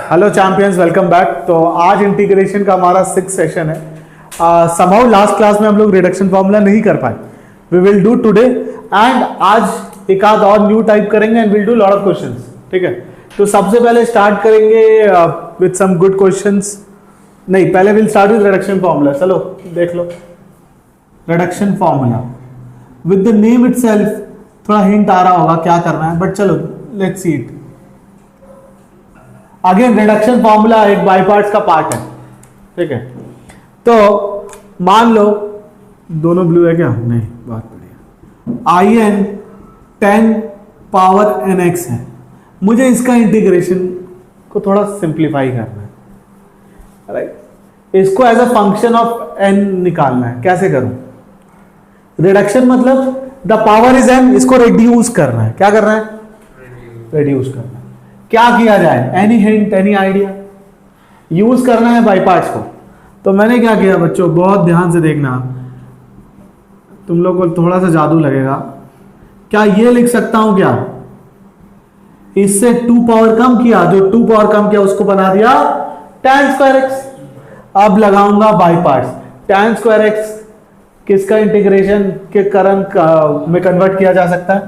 Hello champions, welcome back. तो आज integration का हमारा 6th सेशन है। समहाउ लास्ट क्लास में हम लोग रिडक्शन फॉर्मूला नहीं कर पाए। We will do today and आज एक आध और न्यू टाइप करेंगे and will do lot of questions. ठीक है, तो सबसे पहले स्टार्ट करेंगे विद सम गुड क्वेश्चंस। नहीं, पहले will start with reduction formula. चलो देख लो reduction formula with the name itself. थोड़ा हिंट आ रहा होगा क्या करना है, बट चलो let's see it. Again reduction formula एक बाई पार्ट्स का पार्ट है। ठीक है, तो मान लो दोनों ब्लू है क्या? नहीं, बहुत बढ़िया। आई एन 10 पावर nx है। मुझे इसका इंटीग्रेशन को थोड़ा सिंप्लीफाई करना है, राइट। इसको as a function of n निकालना है। कैसे करूं? रिडक्शन मतलब द पावर इज n, इसको रिड्यूस करना है। क्या करना है? रिड्यूस करना है। क्या किया जाए? Any hint, any idea? Use करना है बाई पार्ट्स को। तो मैंने क्या किया बच्चों, बहुत ध्यान से देखना, तुम लोग को थोड़ा सा जादू लगेगा। क्या ये लिख सकता हूं क्या? इससे 2 पावर कम किया, जो 2 पावर कम किया उसको बना दिया tan स्क्वायर x। अब लगाऊंगा by parts. tan square x किसका इंटीग्रेशन के करंट में कन्वर्ट किया जा सकता है?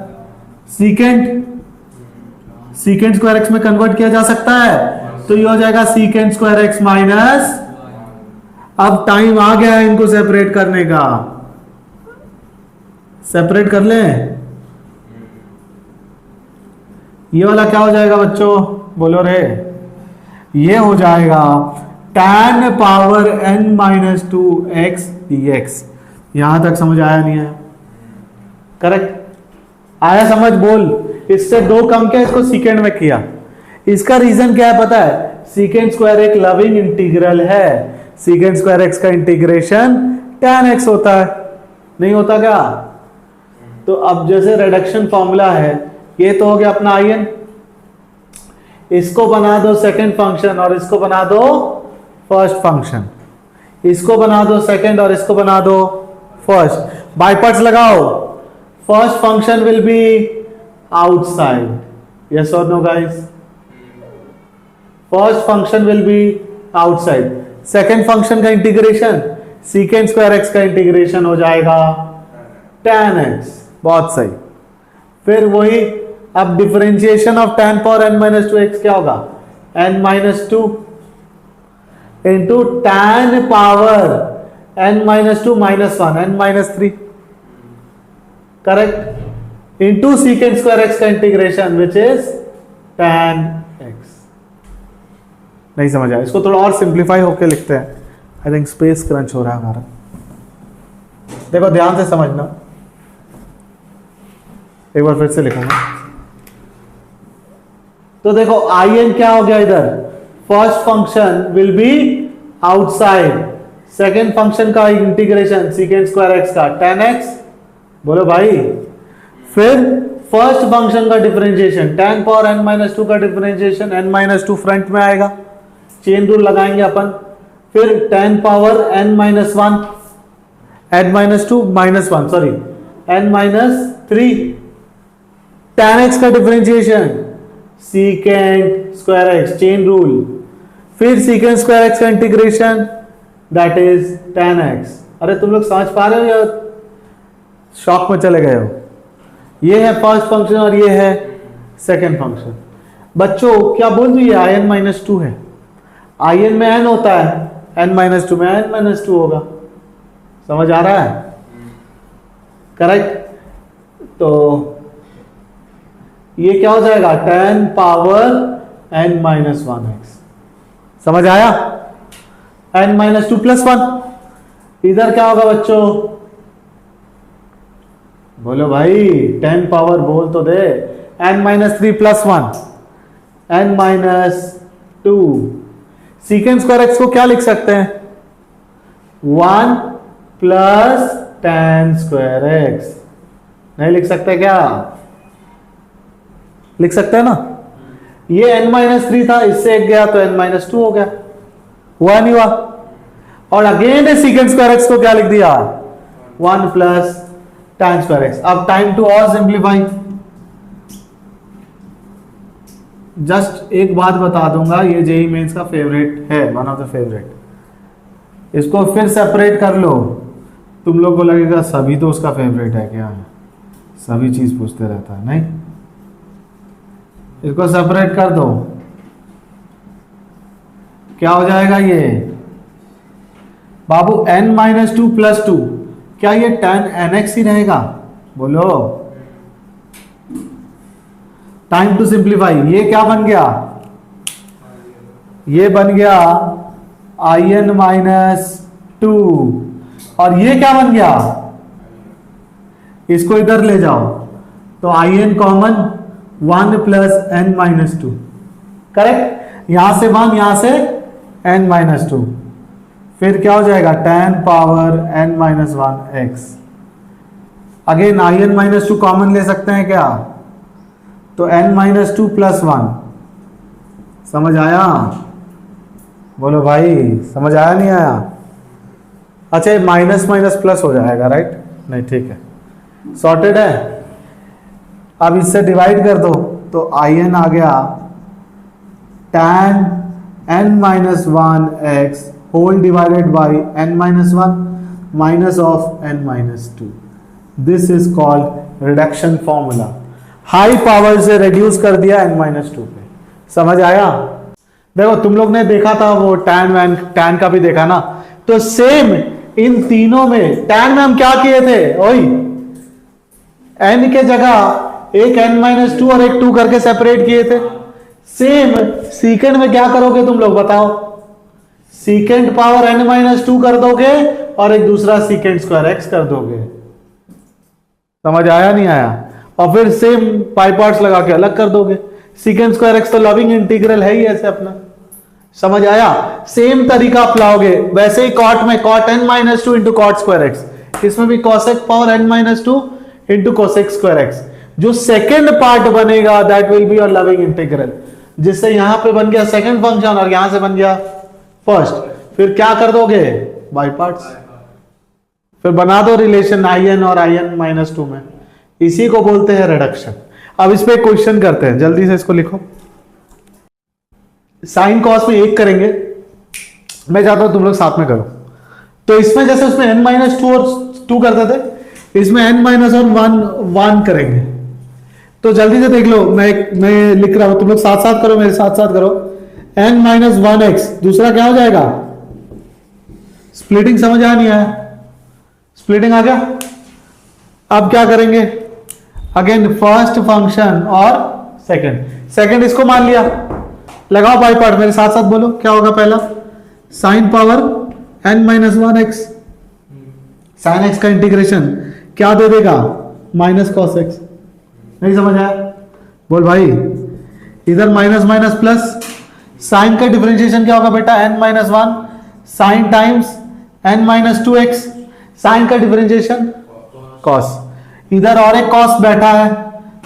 सीकेंट स्क्वायर एक्स में कन्वर्ट किया जा सकता है। तो ये हो जाएगा सीकेंट स्क्वायर एक्स माइनस, अब टाइम आ गया है इनको सेपरेट करने का। सेपरेट कर लें। ये वाला क्या हो जाएगा बच्चों, बोलो रे? ये हो जाएगा tan power n minus 2x dx। यहां तक समझ आया नहीं है? करेक्ट आया समझ? बोल। इससे 2 कम किया, इसको सीकेंड में किया। इसका रीजन क्या है पता है? सीकेंड स्क्वायर एक लविंग इंटीग्रल है। सीकेंड स्क्वायर एक्स का इंटीग्रेशन tan x होता है, नहीं होता क्या? तो अब जैसे रिडक्शन फॉर्मूला है, ये तो हो गया अपना आई एन। इसको बना दो सेकंड फंक्शन और इसको बना दो फर्स्ट फंक्शन। इसको बना दो सेकंड और इसको बना दो फर्स्ट। बाई पार्ट्स लगाओ। First function will be outside, yes or no guys? First function will be outside. Second function का इंटीग्रेशन secant square x का इंटीग्रेशन हो जाएगा tan x। बहुत सही। फिर वही अब differentiation of tan power n minus 2x क्या होगा? n minus 2 into tan power n minus 2 minus 1 n minus 3, correct, into secant square x का integration which is tan x। नहीं समझ आया? इसको थोड़ा और सिंप्लीफाई होके लिखते हैं। आई थिंक स्पेस क्रंच हो रहा है हमारा। देखो ध्यान से समझना, एक बार फिर से लिखूंगा। तो देखो आई एन क्या हो गया इधर? First function will be outside. Second function का इंटीग्रेशन सीकेंट स्क्वायर एक्स का tan x, बोलो भाई। फिर फर्स्ट फंक्शन का differentiation tan power n minus 2 का डिफरेंशिएशन n माइनस 2 फ्रंट में आएगा, चेन रूल लगाएंगे अपन। फिर tan power n minus 1 n minus 2 minus 1 sorry n minus 3 tan x का differentiation secant square x, chain rule. फिर secant square x का integration that is tan x। अरे तुम लोग समझ पा रहे हो या शॉक में चले गए हो? ये है फर्स्ट फंक्शन और ये है सेकंड फंक्शन। बच्चों क्या बोल दू, ये आई एन माइनस 2 है। आई एन में n होता है, n माइनस 2 में n माइनस 2 होगा। समझ आ रहा है? करेक्ट। तो ये क्या हो जाएगा? tan power n minus 1x। समझ आया? n minus 2 plus 1। इधर क्या होगा बच्चों? बोलो भाई, 10 पावर बोल तो दे। n minus 3 plus 1 n minus 2। Secant square x को क्या लिख सकते हैं? 1 प्लस tan स्क्वायर एक्स। नहीं लिख सकते क्या? लिख सकते हैं ना? ये n माइनस 3 था, इससे एक गया तो n माइनस 2 हो गया, हुआ नहीं हुआ? और अगेन सीकेंट स्क्वायर एक्स को क्या लिख दिया? 1 प्लस tan स्क्वायर एक्स। अब टाइम टू और सिंप्लीफाई। जस्ट एक बात बता दूंगा, ये जेई मेंस का फेवरेट है, वन ऑफ द फेवरेट। इसको फिर सेपरेट कर लो, तुम लोग को लगेगा सभी तो उसका फेवरेट है क्या, सभी चीज पूछते रहता है, नहीं। इसको सेपरेट कर दो, क्या हो जाएगा ये बाबू, n-2 प्लस 2, क्या ये tan nx ही रहेगा, बोलो। टाइम टू सिंप्लीफाई, ये क्या बन गया, ये बन गया in-2, और ये क्या बन गया, इसको इधर ले जाओ तो in common 1 plus n-2, correct. यहां से 1, यहां से n-2, फिर क्या हो जाएगा tan power n-1 x। Again in-2 common ले सकते हैं क्या, तो n-2 प्लस 1, समझ आया, बोलो भाई समझ आया नहीं आया। अच्छा ये माइनस माइनस प्लस हो जाएगा, राइट, नहीं ठीक है, सॉर्टेड है। अब इससे डिवाइड कर दो तो in आ गया tan n-1 x whole divided by n-1 minus of n-2। This is called reduction formula. High power से रिड्यूस कर दिया n-2 पे, समझ आया। देखो तुम लोग ने देखा था वो tan का भी देखा ना, तो सेम इन तीनों में tan में हम क्या किए थे, ओई n के जगह एक n-2 और एक 2 करके सेपरेट किए थे। सेम सीकेंड में क्या करोगे तुम लोग बताओ, सीकेंड पावर n-2 कर दोगे और एक दूसरा सीकेंड स्क्वायर x कर दोगे, समझ आया नहीं आया। और फिर सेम पाई पार्ट्स लगा के अलग कर दोगे, सीकेंड स्क्वायर x तो लविंग इंटीग्रल है ही ऐसे अपना, समझ आया। सेम तरीका अपनाओगे, वैसे ही कॉट में cot n-2 into cot square x, इसमें भी cosec power n-2 into cosec square x। जो सेकेंड पार्ट बनेगा that will be your loving integral, जिससे यहां पे बन गया सेकेंड फंक्शन और यहां से बन गया फर्स्ट। फिर क्या कर दोगे, बाई पार्ट्स, फिर बना दो रिलेशन in और in-2 में, इसी को बोलते हैं रिडक्शन। अब इस पे क्वेश्चन करते हैं, जल्दी से इसको लिखो। साइन कॉस में एक करेंगे, मैं चाहता हूं तुम लोग साथ में करो। तो इसमें जैसे उसमें n-2 और 2 करते थे, इसमें n-1 करेंगे। तो जल्दी से देख लो, मैं लिख रहा हूं, तुम लोग साथ साथ करो, मेरे साथ साथ करो। n-1x, दूसरा क्या हो जाएगा, स्प्लिटिंग समझ आया नहीं आया, स्प्लिटिंग आ गया। अब क्या करेंगे, अगेन फर्स्ट फंक्शन और सेकंड इसको मान लिया, लगाओ बाई पार्ट, मेरे साथ साथ बोलो क्या होगा। पहला sine power n-1x, sine x का इंटीग्रेशन क्या दे देगा, माइनस कॉस x। नहीं समझ आया, बोल भाई। इधर माइनस माइनस प्लस, साइन का डिफरेंशिएशन क्या होगा बेटा, n-1 sine times n-2x, sine का डिफरेंशिएशन कॉस, इधर और एक कॉस बैठा है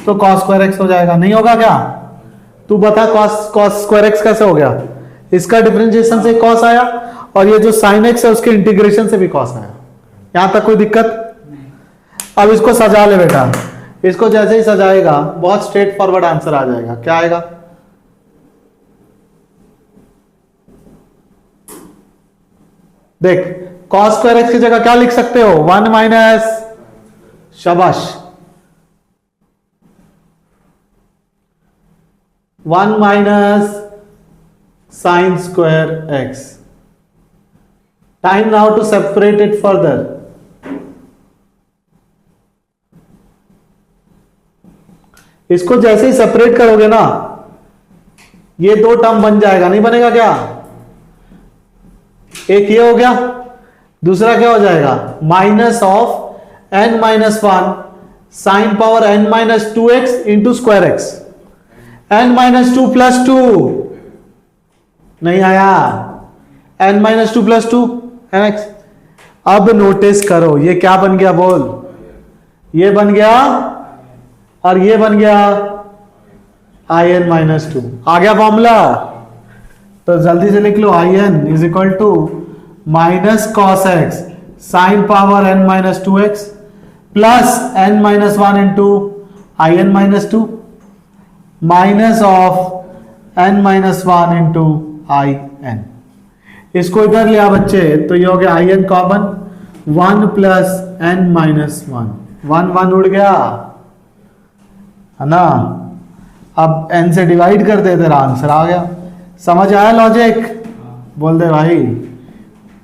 तो कॉस स्क्वायर एक्स हो जाएगा, नहीं होगा क्या, तू बता। कॉस स्क्वायर एक्स कैसे हो गया, इसका डिफरेंशिएशन से कॉस आया और ये जो साइन एक्स है उसके इंटीग्रेशन से भी कॉस आया, यहां तक कोई दिक्कत। अब इसको सजा ले बेटा, इसको जैसे ही सजाएगा बहुत स्ट्रेट फॉरवर्ड आंसर आ जाएगा। क्या आएगा, देख कॉस स्क्वायर एक्स की जगह क्या लिख सकते हो, 1 माइनस, शाबाश, 1 minus sine square x. Time now to separate it further. इसको जैसे ही सेपरेट करोगे ना, ये दो टर्म बन जाएगा, नहीं बनेगा क्या, एक ये हो गया, दूसरा क्या हो जाएगा, minus of n-1 sign power n-2x into square x, n-2 plus 2, नहीं आया, n-2 प्लस 2 nx। अब नोटिस करो ये क्या बन गया, बोल, ये बन गया और ये बन गया in-2, आ गया फॉर्मूला। तो जल्दी से लिख लो, in is equal to minus cos x sine power n-2x plus n-1 into in-2 minus of n minus one into I N. इसको इधर लिया बच्चे तो ये हो गया I N common, 1 plus N minus one, 1 उड़ गया है ना। अब n से डिवाइड कर दे, तेरा आंसर आ गया। समझ आया लॉजिक? बोल दे भाई,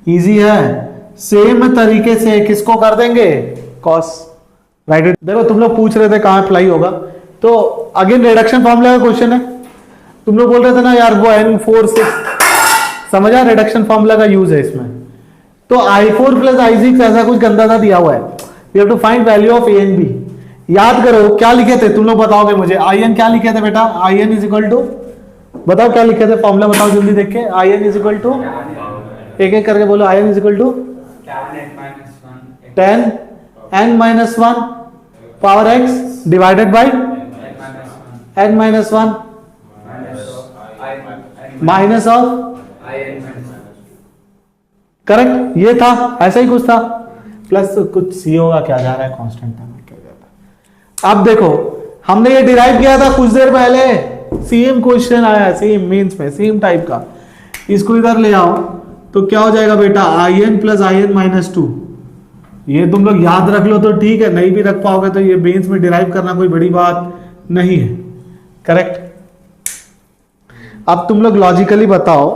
इजी है। सेम तरीके से किसको कर देंगे, कॉस, राइट। देखो तुम लोग पूछ रहे थे कहां अप्लाई होगा, तो अगेन रिडक्शन फॉर्मूला का क्वेश्चन है। तुम लोग बोल रहे थे ना यार वो n4 6, समझा, रिडक्शन फॉर्मूला का यूज है इसमें। तो i4 प्लस i6 ऐसा कुछ गंदा सा दिया हुआ है, we have to find value of a and b। याद करो क्या लिखे थे, तुम लोग बताओगे मुझे, आई एन क्या लिखे थे बेटा, I N is equal to, बताओ क्या लिखे थे, फॉर्मूला बताओ जल्दी देख के। I N is equal to, एक एक करके बोलो, I N is equal to 10 n minus one power x divided by n minus one minus of, correct, ये था, ऐसा ही कुछ था, प्लस कुछ सी होगा, क्या जा रहा है कांस्टेंट था, क्या जाता है। अब देखो हमने ये डिराइव किया था कुछ देर पहले, सेम क्वेश्चन आया, सेम मीन्स में सेम टाइप का। इसको इधर ले आओ तो क्या हो जाएगा बेटा, I N plus I N minus two. ये तुम लोग याद रख लो तो ठीक है, नहीं भी रख पाओगे तो ये बेंच में डिराइव करना कोई बड़ी बात नहीं है, करेक्ट। अब तुम लोग लॉजिकली बताओ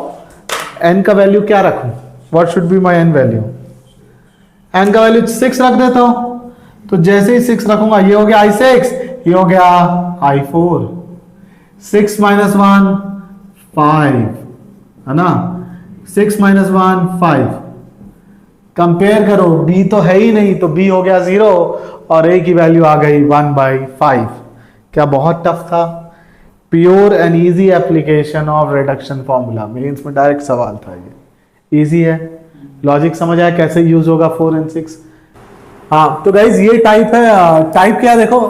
n का वैल्यू क्या रखूं, what should be my n value. n का वैल्यू 6 रख देता हूं, तो जैसे ही 6 रखूंगा ये हो गया i6, ये हो गया i4, 6 माइनस 1 5 है ना, 6 माइनस 1 5। कंपेयर करो, b तो है ही नहीं, तो b हो गया 0 और a की वैल्यू आ गई 1/5। क्या बहुत टफ था? Pure and easy application of reduction formula, mains में डायरेक्ट सवाल था ये, इजी है। लॉजिक समझ आया कैसे यूज होगा 4 और 6। हाँ तो गाइज ये टाइप है, टाइप क्या देखो,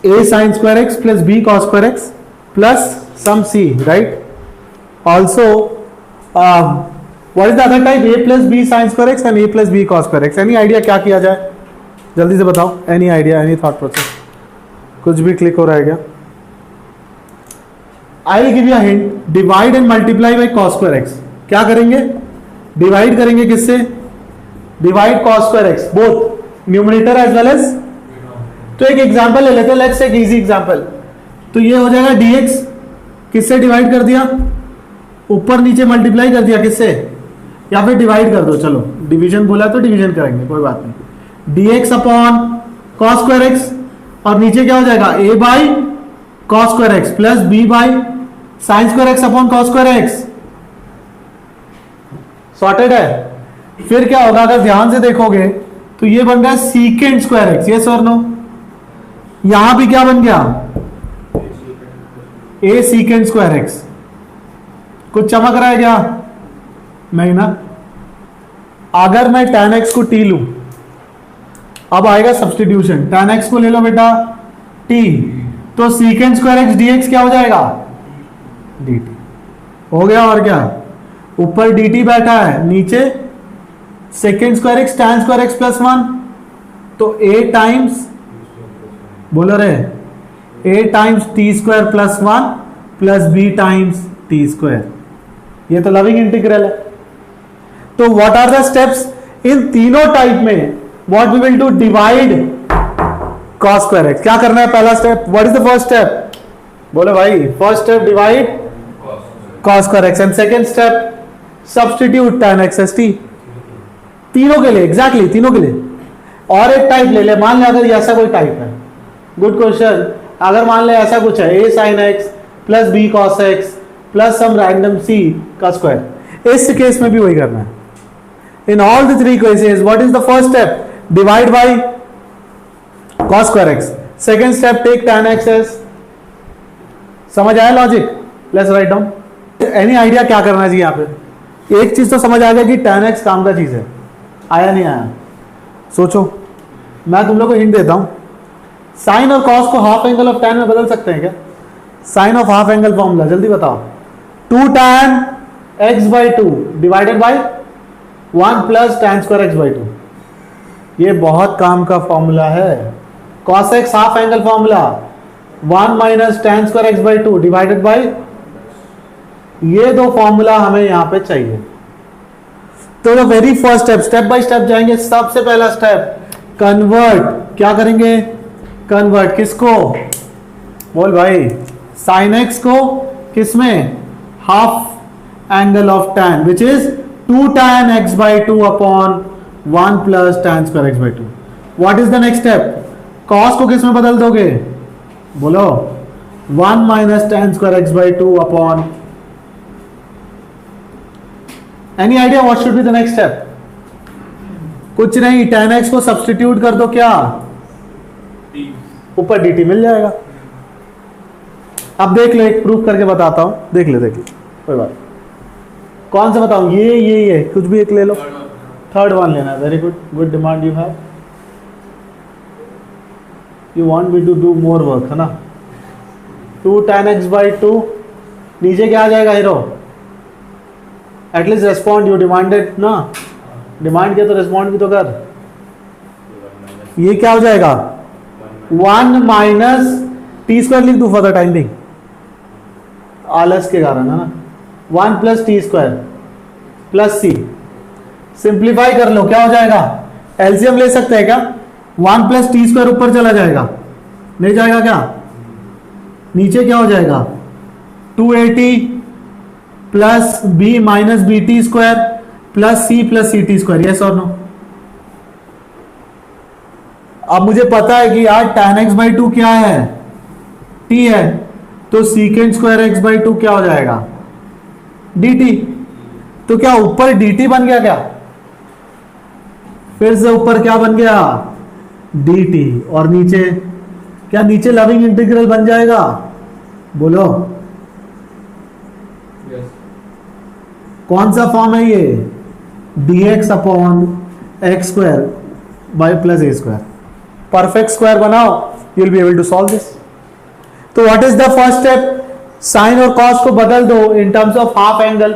a sin square x plus b cos square x plus some c, right? Also what is the other type, a plus b sin square x and a plus b cos square x? Any idea क्या किया जाए, जल्दी से बताओ, any idea, any thought process? कुछ भी click हो रहा है क्या? I will give you a hint, divide and multiply by cos square x। क्या करेंगे, डिवाइड करेंगे किससे, divide cos square x, both numerator as well as. तो एक एग्जांपल ले लेते हैं, लेट्स टेक इजी एग्जांपल। तो ये हो जाएगा dx, किससे डिवाइड कर दिया, ऊपर नीचे मल्टीप्लाई कर दिया किससे, या फिर डिवाइड कर दो, चलो डिवीजन बोला तो डिवीजन करेंगे, कोई बात नहीं। dx upon cos square x, और नीचे क्या हो जाएगा, a by cos square x plus b by sin square x upon cos square x। Sorted है। फिर क्या होगा, अगर ध्यान से देखोगे तो ये बन गया सीकेंट स्क्वायर एक्स, यस और नो। यहां भी क्या बन गया, a सीकेंट स्क्वायर एक्स। कुछ चमक रहा है क्या, नहीं ना। अगर मैं tan x को t लूं, अब आएगा सब्स्टिट्यूशन, tan x को ले लो बेटा t, तो सीकेंट स्क्वायर एक्स dx क्या हो जाएगा, dt हो गया। और क्या, ऊपर dt बैठा है, नीचे second square x tan square x plus 1, तो a टाइम्स, बोलो रे, a times T square plus 1 प्लस b टाइम्स टी स्क्वायर। ये तो लविंग इंटीग्रल है। तो what are the steps in तीनों टाइप में, what we will do, divide cos square x. क्या करना है, पहला step, what is the first step, बोलो भाई, first step divide cos square x, and second step substitute tan x as t। तीनों के लिए, एग्जैक्टली तीनों के लिए। और एक टाइप ले ले, मान ले अगर ये ऐसा कोई टाइप है, गुड क्वेश्चन, अगर मान ले ऐसा कुछ है, a sin x plus b cos x plus some random c का स्क्वायर, इस केस में भी वही करना है। In all the three cases what is the first step, divide by cos square x, second step take tan x as। समझ आया logic, let's write down. Any idea क्या करना चाहिए यहाँ पे, एक चीज तो समझ आ गया कि tan x काम का चीज है, आया नहीं आया, सोचो। मैं तुम लोग को हिंट देता हूं, साइन और कॉस को हाफ एंगल ऑफ tan में बदल सकते हैं क्या, sine of half angle formula जल्दी बताओ, 2 tan x by 2 divided by 1 plus tan square x by 2। ये बहुत काम का फॉर्मूला है, cos x half angle formula, 1 minus tan square x by two divided by, ये दो फॉर्मूला हमें यहां पे चाहिए। तो the very first step, step by step जाएंगे। सबसे पहला स्टेप कन्वर्ट, क्या करेंगे? कन्वर्ट किसको? बोल भाई, साइन एक्स को किसमें? Half angle of tan which is 2 tan x by 2 upon 1 plus tan square x by to. What is the next step? Cos को किस में बदल दोगे? बोलो, 1 minus tan square x by two upon, any idea what should be the next step? कुछ नहीं, tan x को substitute कर दो, क्या ऊपर dt मिल जाएगा। अब देख ले, एक प्रूफ करके बताता हूं, देख ले कोई बात। कौन सा बताऊं? ये कुछ भी एक ले लो। थर्ड वन लेना। Very good, good demand you have. You want me to do more work, है ना? 2 tan x बाई टू, नीचे क्या आ जाएगा hero? At least respond, you demanded ना, डिमांड किया तो रेस्पॉन्ड भी तो कर। ये क्या हो जाएगा? 1 माइनस टी स्क्वायर लिख दू फॉर द टाइम बिंग, आलस के कारण, है ना? 1 प्लस टी स्क्वायर प्लस सी, सिंप्लीफाई कर लो, क्या हो जाएगा? एलसीएम ले सकते हैं क्या? 1 प्लस टी स्क्वायर ऊपर चला जाएगा, नहीं जाएगा क्या? नीचे क्या हो जाएगा? 280 plus B minus B T square plus C T square, yes और नो? अब मुझे पता है कि यार tan x बाई टू क्या है? t है, तो secant square x by to क्या हो जाएगा? dt। तो क्या ऊपर dt बन गया क्या? फिर से ऊपर क्या बन गया? dt। और नीचे क्या? नीचे लविंग इंटीग्रल बन जाएगा, बोलो। yes. कौन सा फॉर्म है ये? dx upon x square by plus a square. Perfect square बनाओ, you will be able to solve this. तो what is the first step? Sine और कॉस को बदल दो in terms of half angle.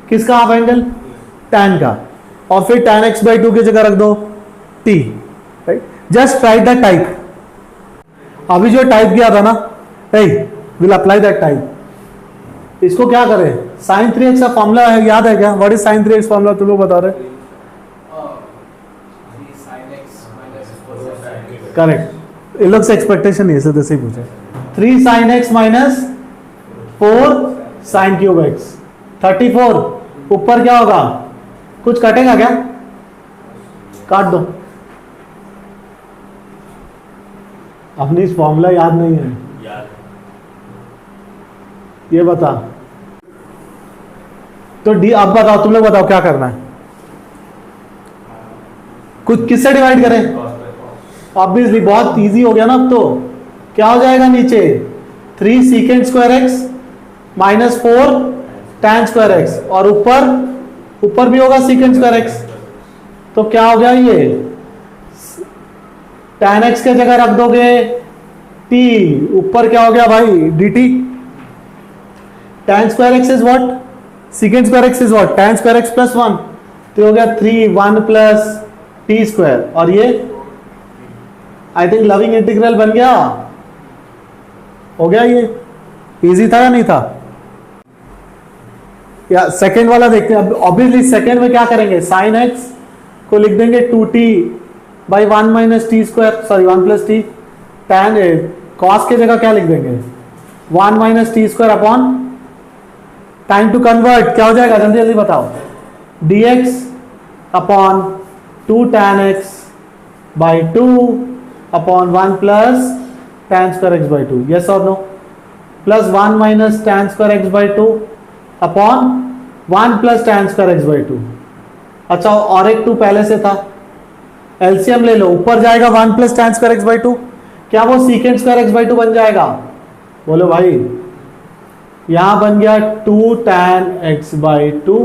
किसका हाफ एंगल? tan का। और फिर tan x बाई टू की जगह रख दो t, right? Just right the type. अभी जो टाइप किया था ना, विल अप्लाई दैट टाइप। इसको क्या करें? sin 3x का फॉर्मूला है, याद है क्या? What is sin 3x formula? तुम लोग बता रहे। करेक्ट, इन लोग से एक्सपेक्टेशन नहीं है, जैसे ही पूछे। 3 sin x minus 4 sin cube x, 34। ऊपर क्या होगा? कुछ कटेगा क्या? काट दो। अपनी इस फॉर्मूला याद नहीं है? ये बता। तो डी, अब बताओ, तुम लोग बताओ क्या करना है? कुछ किससे डिवाइड करें? ऑब्वियसली बहुत इजी हो गया ना। अब तो क्या हो जाएगा नीचे? 3 secant square x minus 4 tan square x, और ऊपर भी होगा सीकेंड स्क्वायर एक्स। तो क्या हो गया? ये tan x के जगह रख दोगे t, ऊपर क्या हो गया भाई? dt। tan square x is what? Secant square x is what? tan square x plus 1, तो हो गया 3 1 प्लस टी स्क्वायर। और ये आई थिंक लविंग इंटीग्रल बन गया, हो गया। ये इजी था या नहीं था? या सेकेंड वाला देखते हैं। ऑब्वियसली सेकेंड में क्या करेंगे? साइन एक्स को लिख देंगे 2t by 1 minus t square, sorry 1 plus t. Tan cos के जगह क्या लिख देंगे? 1 minus t square upon, time to convert क्या हो जाएगा? जल्दी जल्दी बताओ। dx upon 2 tan x by 2 upon 1 plus tan square x by two, yes और no? Plus 1 minus tan square x by two upon 1 plus tan square x by two. अच्छा, और एक 2 पहले से था, एलसीएम ले लो। ऊपर जाएगा 1 plus tan square x by to, क्या वो secant square x by to बन जाएगा? बोलो भाई, यहां बन गया 2 tan x by two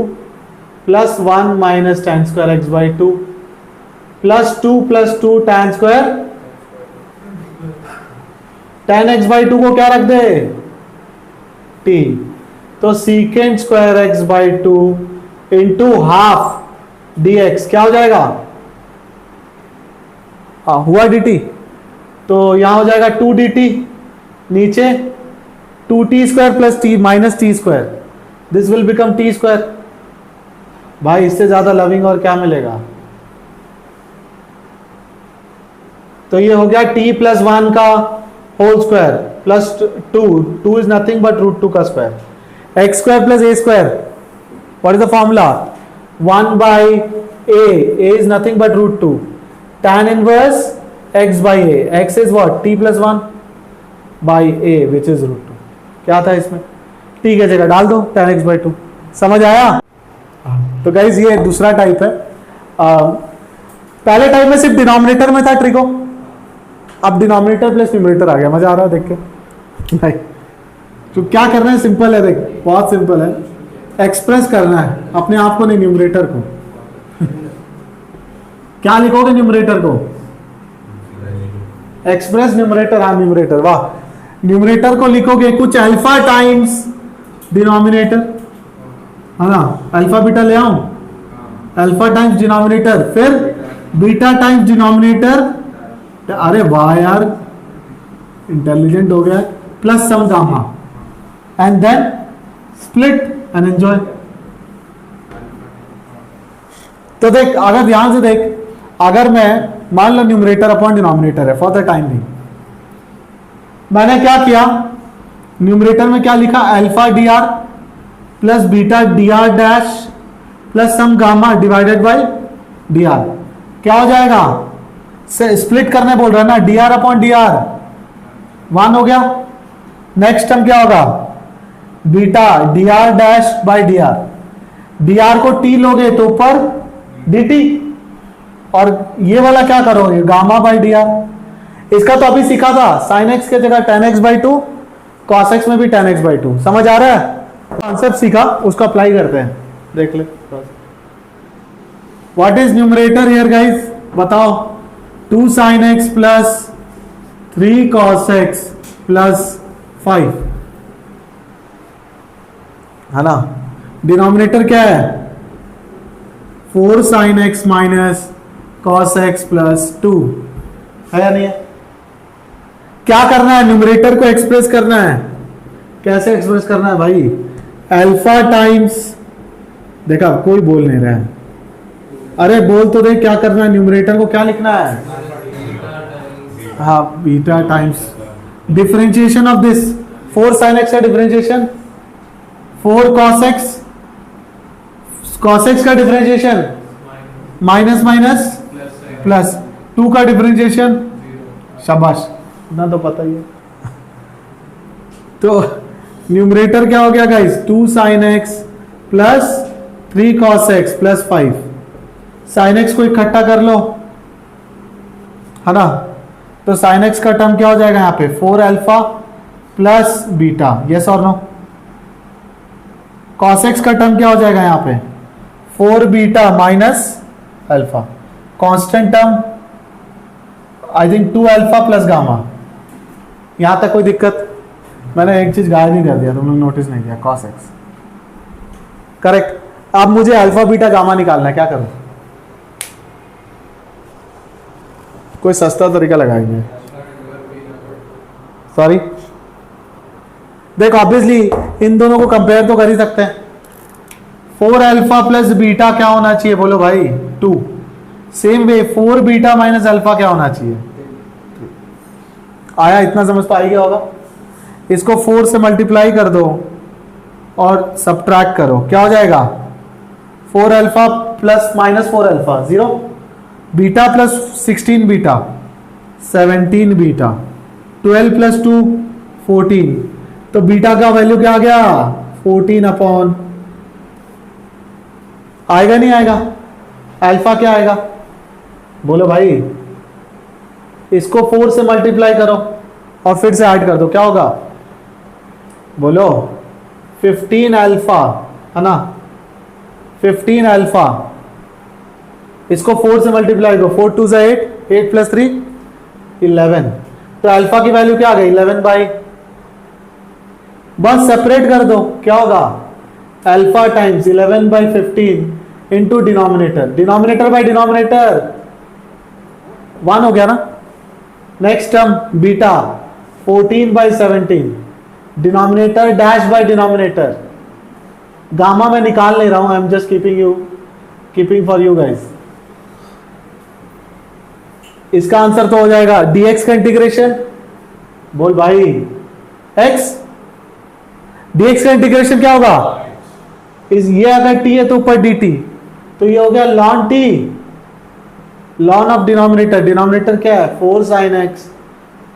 plus 1 minus tan square x by two plus 2 tan square. tan x by two को क्या रख दे? t। तो secant square x by two into half dx क्या हो जाएगा? हाँ, हुआ dt। तो यहां हो जाएगा 2 dt नीचे 2t² plus T minus t², this will become t²। भाई इससे ज्यादा लविंग और क्या मिलेगा? तो ये हो गया t प्लस 1 का whole square plus 2 is nothing but √2 का स्क्वायर, x² plus a², what is the formula? 1 by a is nothing but √2, tan inverse x by a, x is what? t plus 1 by a which is √2। क्या था इसमें? t की जगह डाल दो tan x by 2। समझ आया? तो गाइज ये दूसरा टाइप है। पहले टाइप में सिर्फ डिनोमिनेटर में था ट्रिको, अब डिनोमिनेटर प्लस न्यूमरेटर आ गया। मजा आ रहा है देख के भाई? तो क्या करना है? सिंपल है, देख बहुत सिंपल है, एक्सप्रेस करना है अपने आप को, नहीं न्यूमरेटर को। क्या लिखोगे न्यूमरेटर को? एक्सप्रेस न्यूमरेटर, हाँ न्यूमरेटर, वाह। न्यूमरेटर को लिखोगे कुछ अल्फा टाइम्स डिनोमिनेटर, है ना? अल्फा बीटा ले आऊं, अल्फा टाइम्स डिनोमिनेटर, फिर बीटा टाइम्स डिनोमिनेटर, अरे वाह यार इंटेलिजेंट हो गया, plus some gamma, and then split and enjoy. तो देख, अगर ध्यान से देख, अगर मैं मान लो न्यूमरेटर अपॉन डिनोमिनेटर है फॉर द टाइम भी, मैंने क्या किया? न्यूमरेटर में क्या लिखा? Alpha D R plus beta D R dash plus some gamma divided by D R. क्या हो जाएगा? से स्प्लिट करने बोल रहा है ना, D R upon D R 1 हो गया। नेक्स्ट टर्म क्या होगा? Beta D R dash by D are, D R को टी लोगे तो ऊपर डी टी, और ये वाला क्या करोगे? Gamma by D are. इसका तो अभी सीखा था, साइन एक्स के जगह tan x by 2, cos x में भी tan x बाई 2। समझ आ रहा है? कॉन्सेप्ट सीखा, उसको अप्लाई करते हैं, देख ले। What is numerator here guys? बताओ। 2 sin x plus 3 cos x plus 5, है ना? डिनोमिनेटर क्या है? 4 sin x minus cos x plus 2, है या नहीं है? क्या करना है? न्यूमरेटर को एक्सप्रेस करना है। कैसे एक्सप्रेस करना है भाई? अल्फा टाइम्स, देखा कोई बोल नहीं रहा है, अरे बोल तो देख क्या करना है? न्यूमरेटर को क्या लिखना है? हाँ, beta times differentiation of this 4 sin x का differentiation, 4 cos x, cos x का डिफरेंशिएशन माइनस माइनस प्लस, 2 का डिफरेंशिएशन, शाबाश, ना तो पता ही है। तो न्यूमरेटर क्या हो गया guys? 2 sin x plus 3 cos x plus 5। sin x को इकट्ठा कर लो, है ना? तो sin x का टर्म क्या हो जाएगा यहाँ पे? 4 अल्फा प्लस बीटा, यस और नो? cos x का टर्म क्या हो जाएगा यहाँ पे? 4 beta minus alpha, constant term I think 2 alpha plus gamma. यहां तक कोई दिक्कत? मैंने एक चीज गायब नहीं कर दिया, तुम लोग नोटिस नहीं किया? cos x correct. अब मुझे अल्फा बीटा गामा निकालना है, क्या करूं? कोई सस्ता तरीका लगाएंगे? सॉरी, देखो ऑब्वियसली इन दोनों को कंपेयर तो कर ही सकते हैं। 4 अल्फा प्लस बीटा क्या होना चाहिए? बोलो भाई 2। Same way 4 beta minus alpha क्या होना चाहिए? आया? इतना समझ तो आ ही गया होगा। इसको 4 से मल्टीप्लाई कर दो और सब्ट्रैक्ट करो, क्या हो जाएगा? 4 alpha plus minus 4 alpha 0, beta plus 16 beta 17 beta, 12 plus 2 14, तो बीटा का वैल्यू क्या आ गया? 14 अपॉन, आएगा नहीं आएगा? अल्फा क्या आएगा? बोलो भाई, इसको 4 से मल्टीप्लाई करो और फिर से ऐड कर दो, क्या होगा? बोलो 15 अल्फा, है ना? 15 अल्फा, इसको 4 से मल्टीप्लाई करो, 4 2 8, 8 प्लस 3 11, तो अल्फा की वैल्यू क्या आ गई? 11 बाई, बस सेपरेट कर दो, क्या होगा? Alpha times 11 by 15 into denominator, denominator by denominator 1 हो गया ना? Next term beta 14/17, denominator dash by denominator, gamma में निकाल नहीं रहा हूं, I am just keeping for you guys. इसका आंसर तो हो जाएगा dx का इंटीग्रेशन, बोल भाई x, dx का इंटीग्रेशन क्या होगा, इस ये अगर t है तो ऊपर dt, तो ये हो गया ln t, ln of denominator, denominator क्या है 4 sin x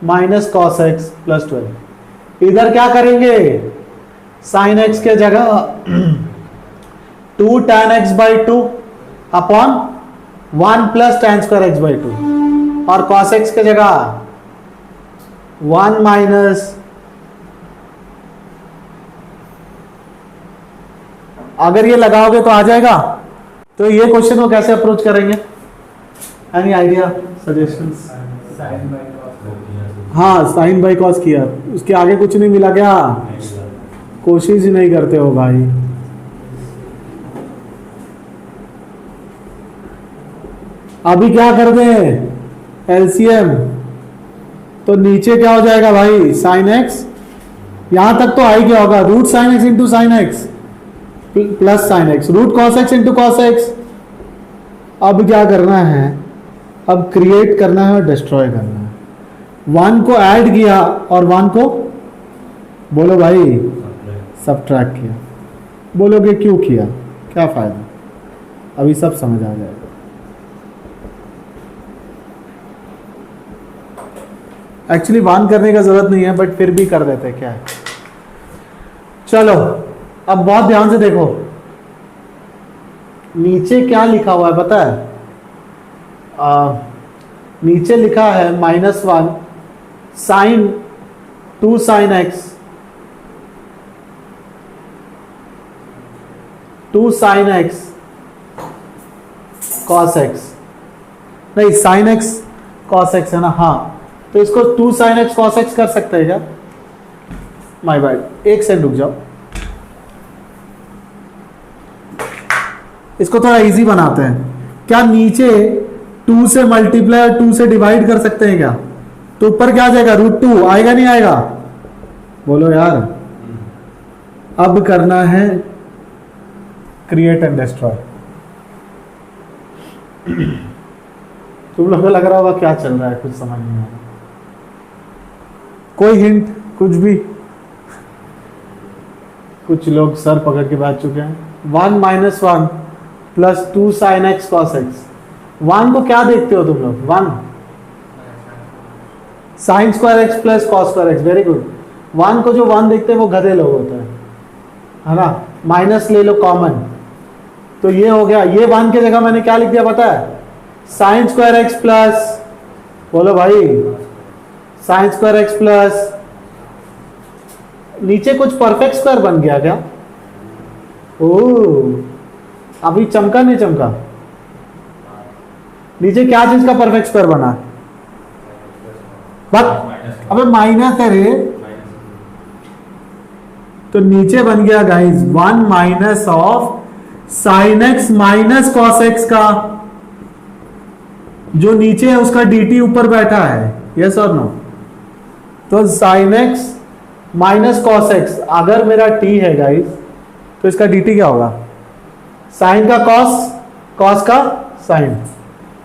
minus cos x plus 12। इधर क्या करेंगे, sin x के जगह 2 tan x by 2 upon 1 plus tan square x by 2, और cos x के जगह 1 माइनस, अगर ये लगाओगे तो आ जाएगा। तो ये क्वेश्चन को कैसे अप्रोच करेंगे, एनी आइडिया, सजेशंस? हाँ, साइन बाई कॉस किया, उसके आगे कुछ नहीं मिला क्या, कोशिश ही नहीं करते हो भाई। अभी क्या कर दें एलसीएम, तो नीचे क्या हो जाएगा भाई साइन एक्स, यहां तक तो आई क्या होगा, root sine x into sine x plus sine x, root cos x into cos x. अब क्या करना है, अब क्रिएट करना है और डिस्ट्रॉय करना है। 1 को ऐड किया और 1 को बोलो भाई सबट्रैक्ट किया, बोलोगे क्यों किया, क्या फायदा, अभी सब समझ आ जाएगा। एक्चुअली 1 करने का जरूरत नहीं है, बट फिर भी कर देते, क्या है। चलो अब बहुत ध्यान से देखो, नीचे क्या लिखा हुआ है पता है, नीचे लिखा है -1 sine 2 sine x 2 sine x cos x, नहीं साइन एक्स कॉस एक्स है ना, हाँ, तो इसको 2 साइन एक्स कॉस एक्स कर सकते हैं क्या, माय बैड, एक सेकंड रुक जाओ, इसको थोड़ा इजी बनाते हैं। क्या नीचे 2 से मल्टीप्लाई और 2 से डिवाइड कर सकते हैं क्या, तो ऊपर क्या आ जाएगा √2, आएगा नहीं आएगा, बोलो यार। अब करना है क्रिएट एंड डिस्ट्रॉय। तुम लोगों को लग रहा होगा क्या चल रहा है, कुछ समझ नहीं आ रहा, कोई हिंट, कुछ भी, कुछ लोग सर पकड़ के बैठ चुके हैं। 1 - 1 plus 2 sine x cos x, 1 को क्या देखते हो तुम लोग, 1 sign square x plus cos square x, very good. 1 को जो 1 देखते हैं वो गधे लोग होते हैं, है ना, माइनस ले लो कॉमन, तो ये हो गया, ये 1 की जगह मैंने क्या लिख दिया पता है, साइन स्क्वायर एक्स प्लस, बोलो भाई साइन स्क्वायर एक्स प्लस, नीचे कुछ परफेक्ट स्क्वायर बन गया क्या, ओह अभी चमका नहीं चमका, नीचे क्या चीज का परफेक्ट स्क्वायर बना, बट अबे माइनस है रे, तो नीचे बन गया guys 1 minus of sine x minus cos x का, जो नीचे है उसका dt ऊपर बैठा है, यस और नो, तो sine x minus cos x, अगर मेरा t है गाइस तो इसका dt क्या होगा, साइन का कॉस, कॉस का साइन,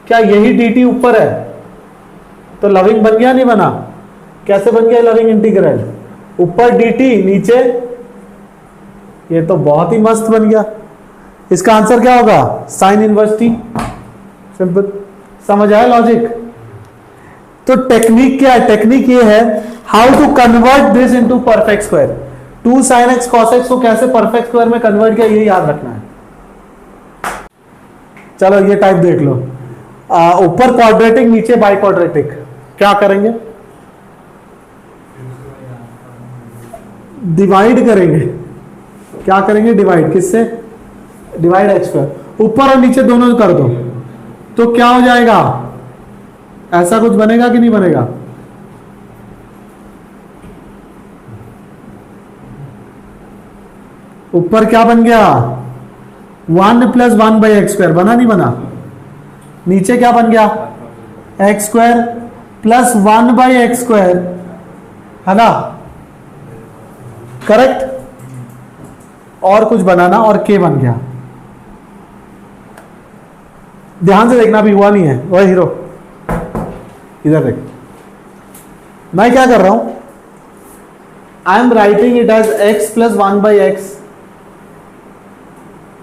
क्या यही dt ऊपर है, तो लविंग बन गया नहीं बना, कैसे बन गया लविंग इंटीग्रल, ऊपर dt नीचे, ये तो बहुत ही मस्त बन गया। इसका आंसर क्या होगा, साइन इनवर्स t, सिंपल, समझ आया लॉजिक। तो टेक्निक क्या है, टेक्निक ये है how to convert this into perfect square, 2 sine x cos x को कैसे परफेक्ट स्क्वायर में कन्वर्ट किया, ये याद रखना है। चलो ये टाइप देख लो, ऊपर क्वाड्रेटिक नीचे बाई क्वाड्रेटिक, क्या करेंगे, डिवाइड करेंगे, क्या करेंगे डिवाइड, किससे, डिवाइड एक्स स्क्वायर, ऊपर और नीचे दोनों कर दो, तो क्या हो जाएगा, ऐसा कुछ बनेगा कि नहीं बनेगा, ऊपर क्या बन गया 1 + 1/x², बना नहीं बना, नीचे क्या बन गया x² + 1/x² है ना, करेक्ट। और कुछ बनाना और के बन गया। ध्यान से देखना, अभी हुआ नहीं है। वह हीरो इधर देख, मैं क्या कर रहा हूं, I am writing it as x plus 1/x।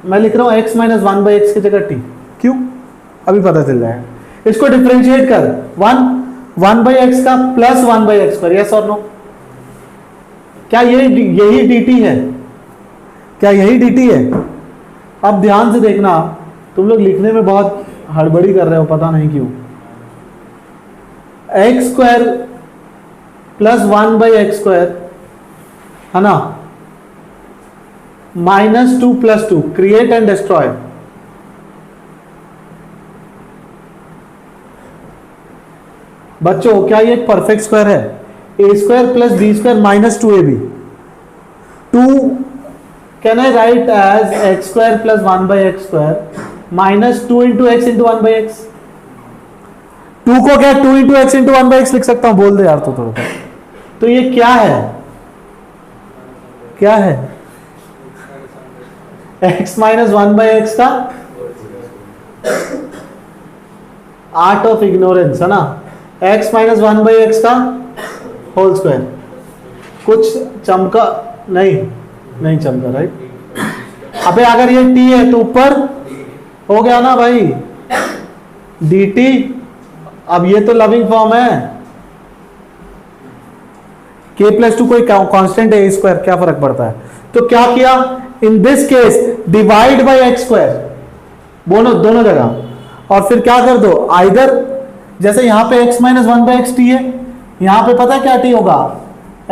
मैं लिख रहा हूं x माइनस 1/x की जगह t। क्यों, अभी पता चल जाएगा। इसको डिफरेंशिएट कर, 1/x का प्लस 1/x पर, यस और नो। क्या यही dt है? क्या यही dt है? अब ध्यान से देखना, तुम लोग लिखने में बहुत हड़बड़ी कर रहे हो, पता नहीं क्यों। x square plus 1/x square, है ना, -2 + 2, क्रिएट एंड डिस्ट्रॉय। बच्चों क्या ये एक परफेक्ट स्क्वायर है? a square plus b square -2ab। 2 can I write as x square plus 1/x square -2 × x × 1/x। 2 को क्या 2 × x × 1/x लिख सकता हूं? बोल दे यार तो थोड़ा। तो ये क्या है? क्या है? x माइनस 1/x का आर्ट ऑफ इग्नोरेंस, है ना, x माइनस 1/x का होल स्क्वायर। कुछ चमका नहीं चमका, राइट। अबे अगर ये t है तो ऊपर हो गया ना भाई, dt। अब ये तो लविंग फॉर्म है, k + 2 कोई कांस्टेंट है, a स्क्वायर, क्या फर्क पड़ता है। तो क्या किया, in this case divide by x square, दोनों जगह। और फिर क्या कर दो, आइदर जैसे यहां पे x माइनस 1/x t है, यहां पे पता है क्या t होगा,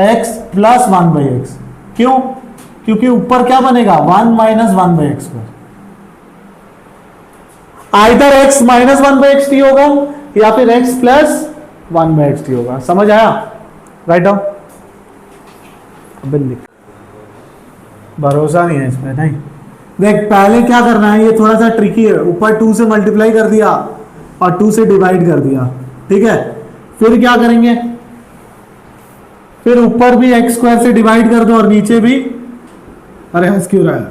x प्लस 1/x। क्यों? क्योंकि ऊपर क्या बनेगा, 1 minus 1/x square. Either x minus 1/x t होगा या फिर x प्लस 1/x t होगा। समझ आया? Write down. भरोसा नहीं है इसमें, नहीं। देख पहले क्या करना है, ये थोड़ा सा ट्रिकी है। ऊपर 2 से मल्टीप्लाई कर दिया और 2 से डिवाइड कर दिया, ठीक है। फिर क्या करेंगे, फिर ऊपर भी x स्क्वायर से डिवाइड कर दो और नीचे भी, अरे हंस क्यों रहा है,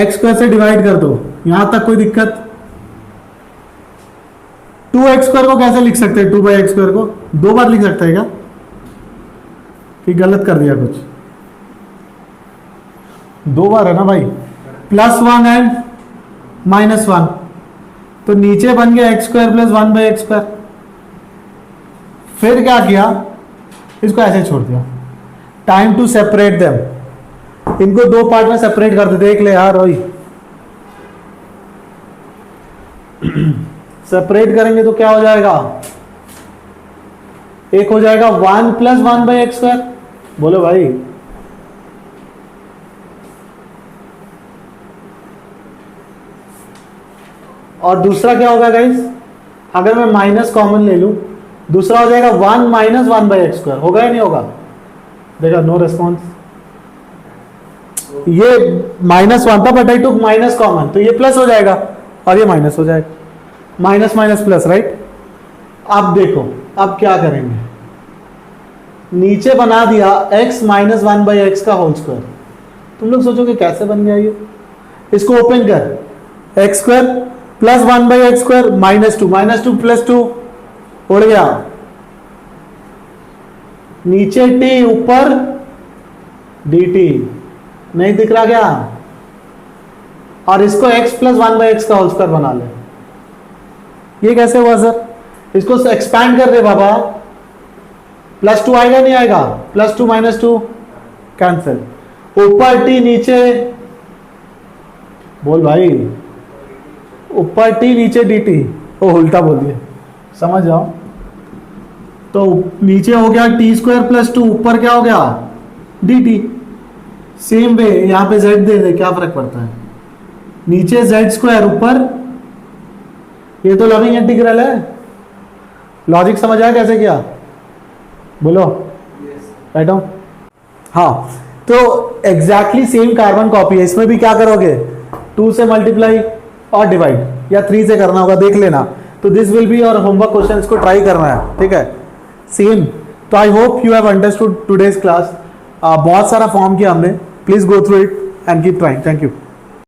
x स्क्वायर से डिवाइड कर दो। यहां तक कोई दिक्कत? 2x स्क्वायर को कैसे लिख सकते हैं, 2/x स्क्वायर को 2 बार लिख सकते हैं क्या, कि गलत कर दिया कुछ? 2 बार है ना भाई, +1 एंड -1। तो नीचे बन गया x square plus 1/x square. फिर क्या किया, इसको ऐसे छोड़ दिया। टाइम टू सेपरेट देम, इनको 2 पार्ट में सेपरेट कर दे। देख ले यार रोई, सेपरेट करेंगे तो क्या हो जाएगा, एक हो जाएगा 1 + 1/x स्क्वायर। बोलो भाई, और दूसरा क्या होगा गाइस, अगर मैं माइनस कॉमन ले लूं, दूसरा हो जाएगा 1 माइनस 1/x स्क्वायर। होगा या नहीं होगा? देखा, नो रिस्पॉन्स। ये -1 था but I took minus common, तो ये प्लस हो जाएगा और ये माइनस हो जाएगा, माइनस माइनस प्लस, राइट। अब देखो, अब क्या करेंगे, नीचे बना दिया x माइनस 1/x का होल स्क्वायर। तुम लोग सोचोगे कैसे बन गया ये, इसको ओपन कर, x square plus 1/x square -2 + 2 उड़ गया, नीचे t ऊपर dt, नहीं दिख रहा क्या? और इसको x प्लस 1/x का होल स्क्वायर बना ले। ये कैसे हुआ सर? इसको एक्सपैंड कर दे बाबा, +2 आएगा नहीं आएगा, +2 -2 कैंसिल, ऊपर t नीचे, बोल भाई, ऊपर t नीचे dt। ओ उल्टा बोल दिया, समझ जाओ। तो नीचे हो गया t स्क्वायर प्लस 2, ऊपर क्या हो गया, dt। सेम वे यहां पे z दे दे, क्या फर्क पड़ता है, नीचे z स्क्वायर, ऊपर, ये तो लविंग इंटीग्रल है। लॉजिक समझ आया कैसे किया, बोलो, राइट डाउन। हाँ, तो एग्जैक्टली सेम कार्बन कॉपी है, इसमें भी क्या करोगे, 2 से मल्टीप्लाई और डिवाइड, या 3 से करना होगा, देख लेना। तो दिस विल बी और होमवर्क क्वेश्चन, इसको ट्राई करना है, ठीक है। सेम. तो I hope you have understood today's class. बहुत सारा फॉर्म किया हमने. Please go through it and keep trying. Thank you.